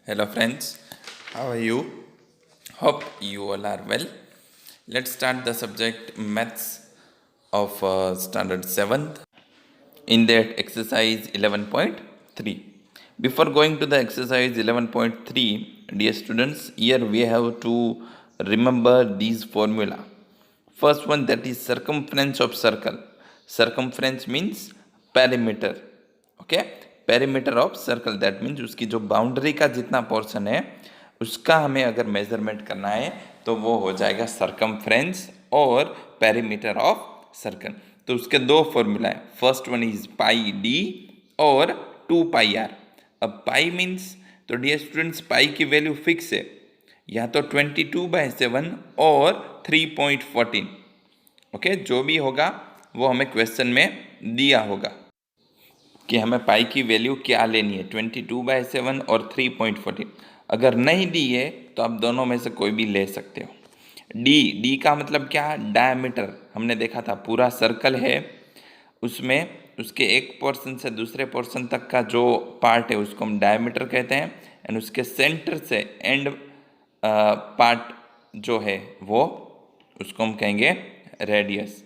Hello friends, how are you? Hope you all are well. Let's start the subject maths of standard 7th in that exercise 11.3. Before going to the exercise 11.3, dear students, here we have to remember these formula. First one, that is circumference of circle. Circumference means perimeter. Okay, perimeter of circle, that means उसकी जो boundary का जितना portion है उसका हमें अगर measurement करना है तो वो हो जाएगा सर्कमफ्रेंस और पेरीमीटर ऑफ सर्कल। तो उसके दो फॉर्मूला है, first one is pi D और 2 पाई आर। अब पाई मीन्स, तो डियर स्टूडेंट्स पाई की वैल्यू फिक्स है, या तो 22/7 और 3.14। ओके, जो भी होगा वो हमें क्वेश्चन में दिया होगा कि हमें पाई की वैल्यू क्या लेनी है, 22/7 और 3.14। अगर नहीं दी है तो आप दोनों में से कोई भी ले सकते हो। डी का मतलब क्या, डायमीटर। हमने देखा था पूरा सर्कल है, उसमें उसके एक पोर्शन से दूसरे पोर्शन तक का जो पार्ट है उसको हम डायमीटर कहते हैं, एंड उसके सेंटर से एंड पार्ट जो है वो उसको हम कहेंगे रेडियस।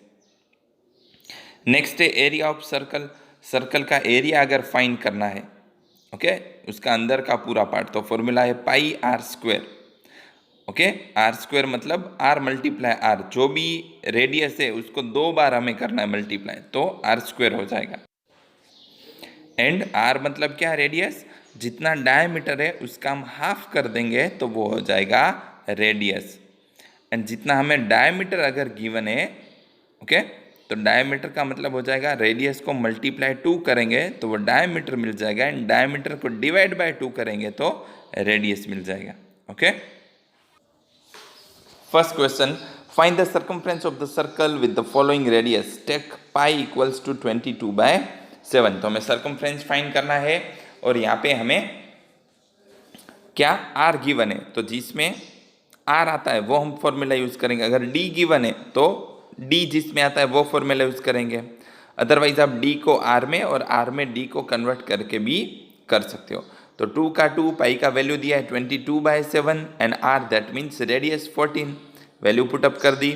नेक्स्ट है एरिया ऑफ सर्कल। सर्कल का एरिया अगर फाइंड करना है, ओके, उसका अंदर का पूरा पार्ट, तो फॉर्मूला है pi R square. Okay, R square मतलब आर मल्टीप्लाई आर, जो भी रेडियस है उसको 2 बार हमें करना है मल्टीप्लाई, तो आर स्क्वायर हो जाएगा। एंड आर मतलब क्या, रेडियस। जितना डायमीटर है उसका हम हाफ कर देंगे तो वो हो जाएगा रेडियस। एंड जितना हमें डायमीटर अगर गिवन है, ओके, तो डायमीटर का मतलब हो जाएगा रेडियस को मल्टीप्लाई 2 करेंगे तो वो डायमीटर मिल जाएगा, एंड डायमीटर को डिवाइड बाय 2 करेंगे तो रेडियस मिल जाएगा। Okay, first question, find the circumference of the circle with the following radius, take pi equals to 22/7। तो हमें सर्कमफ्रेंस फाइंड करना है और यहाँ पे हमें क्या, आर गिवन है, तो जिसमें आर आता है वो हम फॉर्मूला यूज करेंगे। अगर डी गिवन है तो डी जिसमें आता है वो फॉर्मूला यूज करेंगे, अदरवाइज आप डी को आर में और आर में डी को कन्वर्ट करके भी कर सकते हो। तो 2 का 2, पाई का वैल्यू दिया है 22/7 and R that means radius 14, value put up कर दी।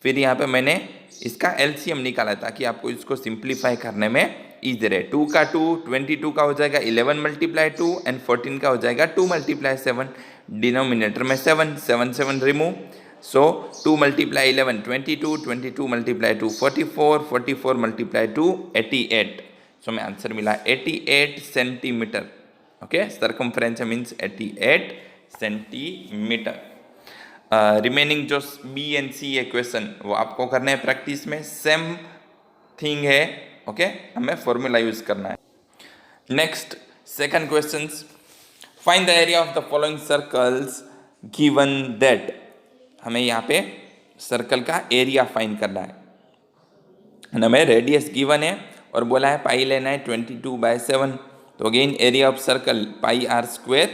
फिर यहाँ पे मैंने इसका एलसीएम निकाला ताकि आपको इसको सिंप्लीफाई करने में ईजी रहे। 2 का 2, 22 का हो जाएगा 11 × 2 एंड 14 का हो जाएगा 2 × 7। डिनोमिनेटर में 7, 7 रिमूव, सो 2 × 11 22, 22 × 2 44, 44 × 2 88। सो हमें आंसर मिला 88 centimetre. Okay, circumference means 88 centimetre. Remaining जो बी एंड सी है क्वेश्चन वो आपको करना है प्रैक्टिस में, सेम थिंग है। ओके, हमें फॉर्मूला यूज करना है। Next second question, find the area of the following circles given that. हमें यहाँ पे सर्कल का एरिया फाइंड करना है, हमें रेडियस गिवन है और बोला है पाई लेना है 22/7। तो again area of circle pi R square,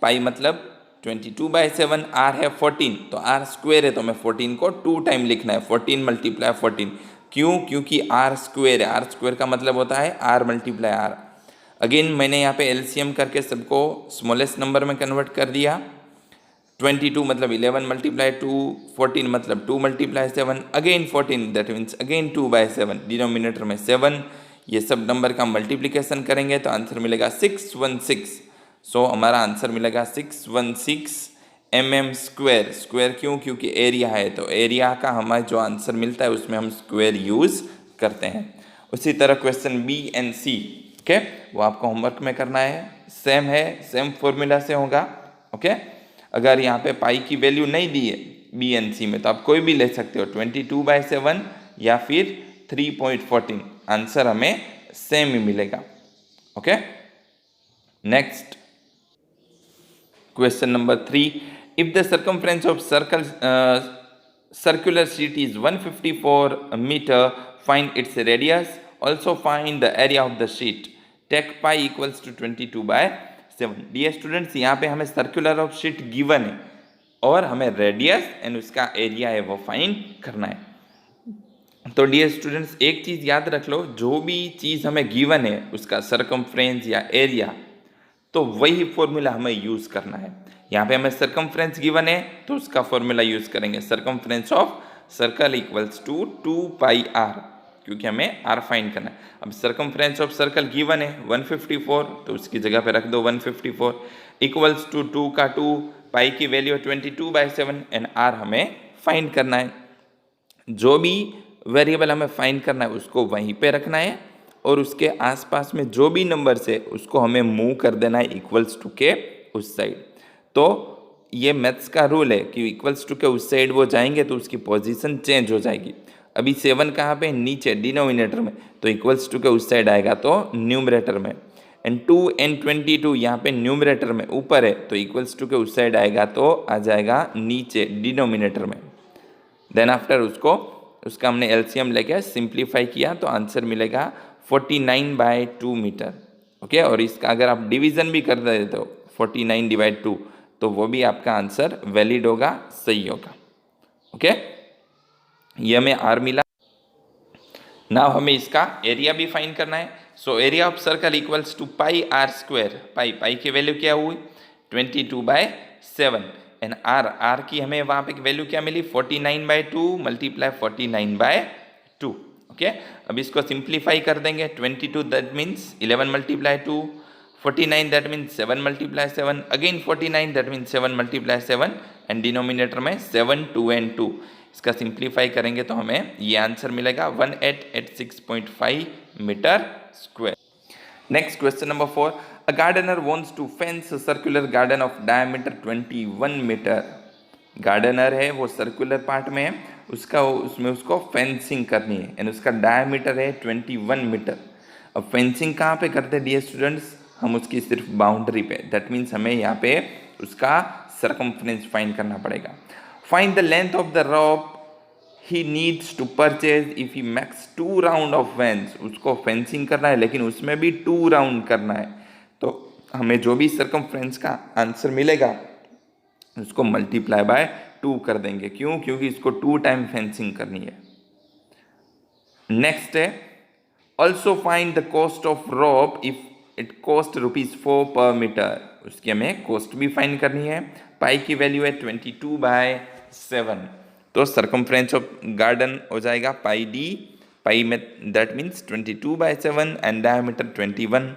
pi मतलब 22/7, आर है 14, तो आर स्क्वायर है तो हमें 14 को 2 टाइम लिखना है, 14 × 14। क्यों, क्योंकि आर स्क्वायर है, आर स्क्वायर का मतलब होता है आर मल्टीप्लाई आर। अगेन मैंने यहाँ पे एलसीएम करके सबको स्मॉलेस्ट नंबर में कन्वर्ट कर दिया। 22 मतलब 11 × 2, 14 मतलब 2 × 7, again 14 that means again 2/7, denominator में 7। ये सब नंबर का मल्टीप्लिकेशन करेंगे तो आंसर मिलेगा 616। सो हमारा आंसर मिलेगा 616 mm²। स्क्वायर क्यों, क्योंकि एरिया है, तो एरिया का हमारा जो आंसर मिलता है उसमें हम स्क्वायर यूज करते हैं। उसी तरह question B and C, okay, वो आपको होमवर्क में करना है, सेम है, सेम फॉर्मूला से होगा। ओके, अगर यहाँ पे पाई की वैल्यू नहीं दी है बी एन सी में तो आप कोई भी ले सकते हो, 22/7 या फिर 3.14, आंसर हमें सेम ही मिलेगा। Okay, next question number 3, if the circumference of circular sheet is 154 meter, find its radius, also find the area of the sheet, take pi equals to 22/7। Dear students, यहाँ पे हमें सर्कुलर ऑफ शीट गिवन है और हमें radius and उसका area है वो find करना है। तो डियर स्टूडेंट्स, एक चीज़ याद रख लो, जो भी चीज़ हमें गिवन है उसका सर्कमफ्रेंस या एरिया, तो वही फॉर्मूला हमें यूज़ करना है। यहाँ पे हमें सरकमफ्रेंस गिवन है तो उसका फॉर्मूला यूज़ करेंगे, circumference of circle equals to 2πr, क्योंकि हमें r फाइंड करना है। अब सरकमफ्रेंस ऑफ सर्कल गिवन है 154, तो उसकी जगह पे रख दो 154, इक्वल्स टू 2 का 2, पाई की वैल्यू 22/7 एंड r हमें फाइंड करना है। जो भी वेरिएबल हमें फाइंड करना है उसको वहीं पे रखना है और उसके आसपास में जो भी नंबर्स है उसको हमें मूव कर देना है इक्वल्स टू के उस साइड। तो ये मैथ्स का रूल है कि इक्वल्स टू के उस साइड वो जाएंगे तो उसकी पोजीशन चेंज हो जाएगी। अभी 7 कहाँ पे, नीचे डिनोमिनेटर में, तो इक्वल्स टू के उस साइड आएगा तो न्यूमरेटर में, एंड 2 and 22 यहाँ पे न्यूमरेटर में ऊपर है तो इक्वल्स टू के उस साइड आएगा तो आ जाएगा नीचे डिनोमिनेटर में। देन आफ्टर उसका हमने एलसीएम लेके सिंप्लीफाई किया तो आंसर मिलेगा 49/2 मीटर। ओके, और इसका अगर आप डिवीजन भी कर देते हो 49/2 तो वो भी आपका आंसर वैलिड होगा, सही होगा। ओके, ये हमें आर मिला। नाउ हमें इसका एरिया भी फाइंड करना है। So area of circle equals to πr²। Pi की वैल्यू क्या हुई 22/7 एंड आर की हमें वहाँ पे वैल्यू क्या मिली 49/2 मल्टीप्लाई 49/2। ओके, अब इसको सिंप्लीफाई कर देंगे 22 that means 11 multiply 2, 49 that means 7 multiply 7, again 49 that means 7 multiply 7 and denominator में 7, 2 and 2। इसका सिंप्लीफाई करेंगे तो हमें ये आंसर मिलेगा 1886.5 metre square. Next question number 4, a gardener wants to fence a circular garden of diameter 21 metre. Gardener है वो circular part में है, उसको फेंसिंग करनी है एंड उसका डायमीटर है 21 मीटर। अब फेंसिंग कहाँ पे करते हैं डियर स्टूडेंट्स, हम उसकी सिर्फ बाउंड्री पे, दैट मीन्स हमें यहाँ पे उसका सरकमफ्रेंस फाइंड करना पड़ेगा। Find the length of the rope he needs to purchase if he makes 2 round of fence. उसको फेंसिंग करना है लेकिन उसमें भी 2 राउंड करना है, तो हमें जो भी सरकमफ्रेंस का आंसर मिलेगा उसको मल्टीप्लाई बाय 2 कर देंगे। क्यों? क्योंकि इसको 2 टाइम फेंसिंग करनी है। नेक्स्ट है also find the cost of rope if it cost ₹4 per metre. उसकी हमें कॉस्ट भी फाइंड करनी है। पाई की वैल्यू है 22/7, तो सरकमफ्रेंस ऑफ गार्डन हो जाएगा पाई डी, पाई में दैट मीन्स 22/7 एंड डायमीटर 21।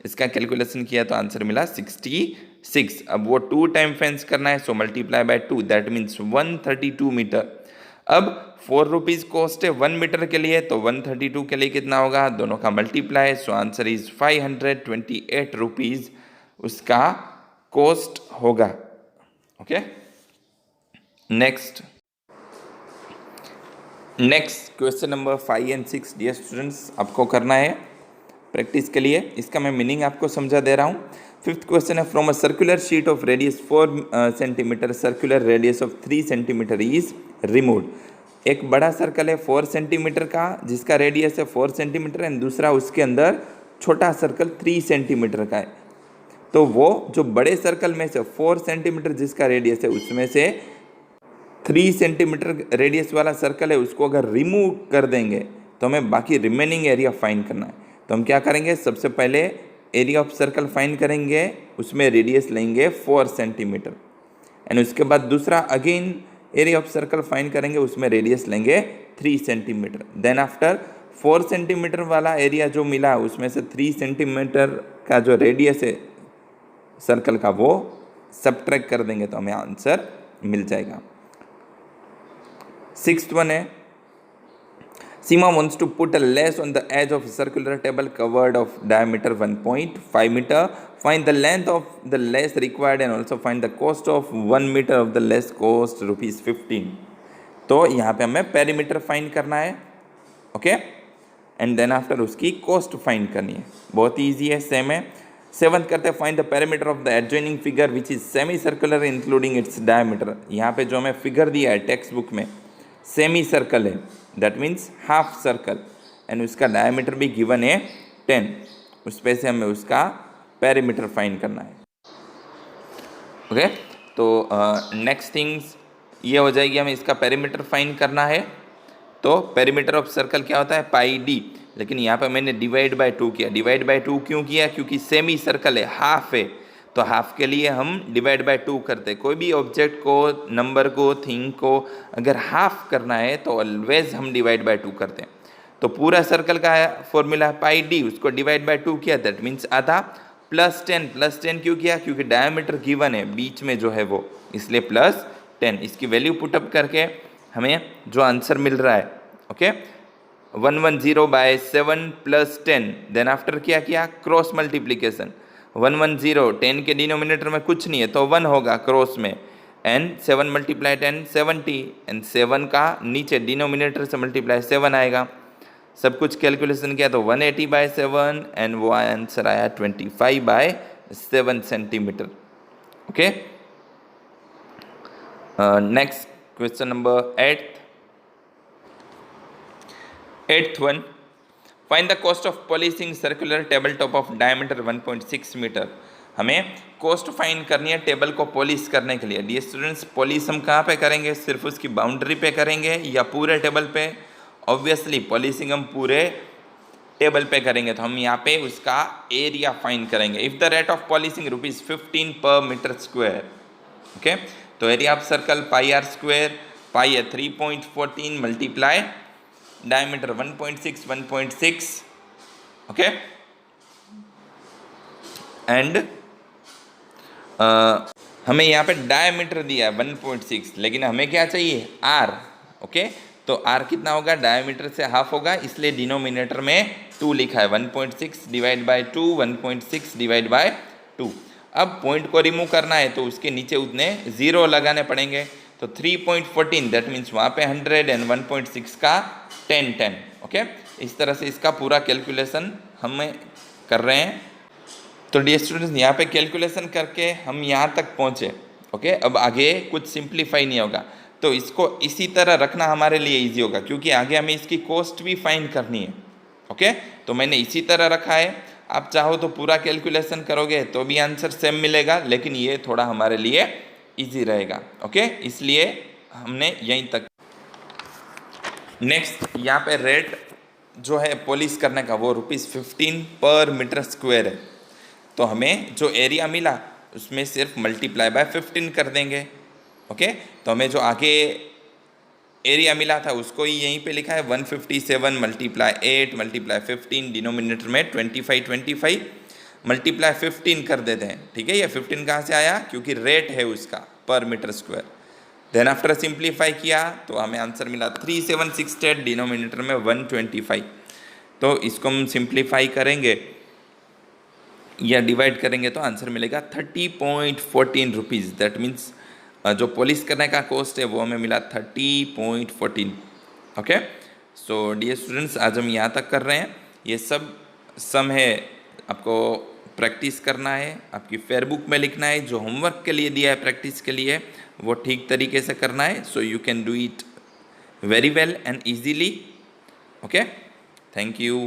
इसका कैलकुलेशन किया तो आंसर मिला 66। अब वो 2 टाइम फेंस करना है, so multiply by 2 that means 132 metre. अब 4 रुपीज़ कॉस्ट है 1 मीटर के लिए, तो 132 के लिए कितना होगा, दोनों का multiply, so answer is 528 rupees उसका कॉस्ट होगा। Okay, next question number 5 and 6 dear students आपको करना है प्रैक्टिस के लिए। इसका मैं मीनिंग आपको समझा दे रहा हूँ। 5th क्वेश्चन है from a circular sheet of radius 4 centimetre circular radius of 3 centimetre is removed. एक बड़ा सर्कल है 4 सेंटीमीटर का जिसका रेडियस है 4 सेंटीमीटर एंड दूसरा उसके अंदर छोटा सर्कल 3 सेंटीमीटर का है। तो वो जो बड़े सर्कल में से 4 सेंटीमीटर जिसका रेडियस है उसमें से 3 सेंटीमीटर रेडियस वाला सर्कल है उसको अगर रिमूव कर देंगे तो हमें बाकी रिमेनिंग एरिया फाइंड करना है। तो हम क्या करेंगे, सबसे पहले एरिया ऑफ सर्कल फाइंड करेंगे, उसमें रेडियस लेंगे 4 सेंटीमीटर एंड उसके बाद दूसरा again area of circle find करेंगे, उसमें रेडियस लेंगे 3 सेंटीमीटर। देन आफ्टर 4 सेंटीमीटर वाला एरिया जो मिला उसमें से 3 सेंटीमीटर का जो रेडियस है सर्कल का वो सबट्रैक्ट कर देंगे तो हमें आंसर मिल जाएगा। 6th वन है Seema wants to put a lace on the edge of a circular table covered of diameter 1.5 meter. Find the length of the lace required and also find the cost of 1 meter of the lace cost ₹15। तो यहाँ पे हमें perimeter find करना है, okay, and then after उसकी cost find करनी है। बहुत ही ईजी है, सेम है। 7th करते हैं find the perimeter of the adjoining figure which is semi circular including its diameter. यहाँ पे जो हमें फिगर दिया है टेक्स्ट बुक में सेमी सर्कल है, that means half circle and उसका डायमीटर भी गिवन है 10। उस पे से हमें उसका पेरीमीटर फाइंड करना है। ओके, तो नेक्स्ट थिंग्स ये हो जाएगी, हमें इसका पेरीमीटर फाइंड करना है। तो पेरीमीटर ऑफ सर्कल क्या होता है, पाई डी। लेकिन यहाँ पे मैंने डिवाइड बाय 2 किया। डिवाइड बाय 2 क्यों किया? क्योंकि सेमी सर्कल है, हाफ है, तो हाफ के लिए हम डिवाइड बाय 2 करते हैं। कोई भी ऑब्जेक्ट को, नंबर को, थिंग को अगर हाफ करना है तो ऑलवेज हम डिवाइड बाय 2 करते हैं। तो पूरा सर्कल का फॉर्मूला पाई डी, उसको डिवाइड बाय 2 किया, दैट मीन्स आधा। +10, +10 क्यों किया? क्योंकि डायमीटर गिवन है बीच में जो है वो, इसलिए +10। इसकी वैल्यू पुटअप करके हमें जो आंसर मिल रहा है, ओके, 110/7 + 10। देन आफ्टर क्या किया? Cross multiplication. 110, 10 के डिनोमिनेटर में कुछ नहीं है तो 1 होगा क्रॉस में, एंड 7 × 10 70, एंड 7 का नीचे डिनोमिनेटर से मल्टीप्लाई 7 आएगा। सब कुछ कैलकुलेशन किया तो 180/7, एंड वो आंसर आया 25/7 centimetre. Okay, next question number 8th one. Find the cost of polishing circular tabletop of diameter 1.6 metre. हमें कॉस्ट फाइंड करनी है टेबल को पॉलिश करने के लिए। डियर स्टूडेंट्स, पॉलिश हम कहाँ पे करेंगे? सिर्फ उसकी बाउंड्री पे करेंगे या पूरे टेबल पे? ऑब्वियसली पॉलिशिंग हम पूरे टेबल पे करेंगे, तो हम यहाँ पे उसका एरिया फाइंड करेंगे। If the rate of polishing ₹15 per meter square, okay, तो एरिया ऑफ सर्कल πr², पाई है 3.14 मल्टीप्लाई डायमीटर 1.6, ओके, एंड हमें यहाँ पे डायमीटर दिया है 1.6, लेकिन हमें क्या चाहिए? आर, ओके, तो आर कितना होगा? डायमीटर से हाफ होगा, इसलिए डिनोमिनेटर में 2 लिखा है। 1.6 डिवाइड बाय 2, 1.6 डिवाइड बाय 2। अब पॉइंट को रिमूव करना है तो उसके नीचे उतने 0 लगाने पड़ेंगे, तो 3.14, दैट मीन्स वहाँ पे 100, एंड 1.6 का 10, ओके। इस तरह से इसका पूरा कैलकुलेशन हम कर रहे हैं। तो डियर स्टूडेंट्स, यहाँ पे कैलकुलेशन करके हम यहाँ तक पहुँचे, ओके। अब आगे कुछ सिंप्लीफाई नहीं होगा, तो इसको इसी तरह रखना हमारे लिए इजी होगा, क्योंकि आगे हमें इसकी कॉस्ट भी फाइंड करनी है, ओके। तो मैंने इसी तरह रखा है। आप चाहो तो पूरा कैलकुलेशन करोगे तो भी आंसर सेम मिलेगा, लेकिन ये थोड़ा हमारे लिए इजी रहेगा, ओके, इसलिए हमने यहीं तक। नेक्स्ट, यहाँ पे रेट जो है पॉलिश करने का वो ₹15 per meter square है। तो हमें जो एरिया मिला उसमें सिर्फ मल्टीप्लाई बाय 15 कर देंगे, ओके। तो हमें जो आगे एरिया मिला था उसको ही यहीं पे लिखा है 157 × 8 × 15, डिनोमिनेटर में 25 मल्टीप्लाई 15 कर देते हैं, ठीक है। ये 15 कहाँ से आया? क्योंकि रेट है उसका per metre square. Then after simplify किया तो हमें आंसर मिला 3768, डिनोमिनेटर में 125। तो इसको हम सिंप्लीफाई करेंगे या डिवाइड करेंगे तो आंसर मिलेगा 30.14 रुपीज़। दैट मीन्स जो पॉलिश करने का कॉस्ट है वो हमें मिला 30.14, ओके। सो डियर स्टूडेंट्स, आज हम यहाँ तक कर रहे हैं। ये सब सम है, आपको प्रैक्टिस करना है, आपकी फेयरबुक में लिखना है। जो होमवर्क के लिए दिया है प्रैक्टिस के लिए वो ठीक तरीके से करना है, so you can do it very well and easily, okay. Thank you.